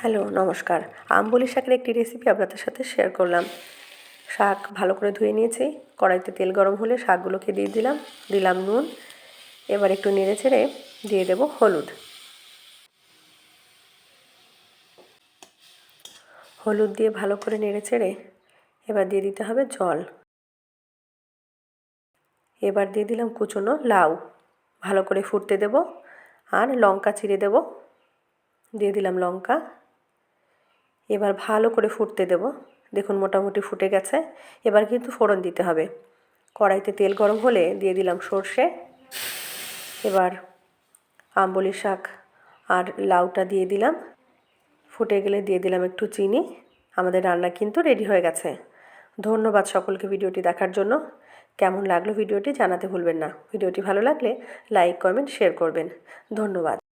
Hello, নমস্কার। আমবুলি শাকের একটি রেসিপি আপনাদের সাথে শেয়ার করলাম। শাক ভালো করে ধুয়ে নিয়েছি। কড়াইতে তেল গরম হলে শাকগুলোকে দিয়ে দিলাম নুন। এবার একটু নেড়েচেড়ে দিয়ে দেব হলুদ। হলুদ দিয়ে ভালো করে নেড়েচেড়ে এবার দিয়ে দিতে হবে জল। এবার দিয়ে দিলাম কুচনো লাউ। ভালো করে ফুটতে দেব। আর লঙ্কা চিড়ে দেব। দিয়ে দিলাম লঙ্কা। এবার ভালো করে ফুটতে দেব। দেখুন মোটামুটি ফুটে গেছে। এবার কিন্তু ফোড়ন দিতে হবে। কড়াইতে তেল গরম হলে দিয়ে দিলাম সর্ষে। এবার আমবুলি শাক আর লাউটা দিয়ে দিলাম। ফুটে গেলে দিয়ে দিলাম একটু চিনি। আমাদের রান্না কিন্তু রেডি হয়ে গেছে। ধন্যবাদ সকলকে ভিডিওটি দেখার জন্য। কেমন লাগলো ভিডিওটি জানাতে ভুলবেন না। ভিডিওটি ভালো লাগলে লাইক, কমেন্ট, শেয়ার করবেন। ধন্যবাদ।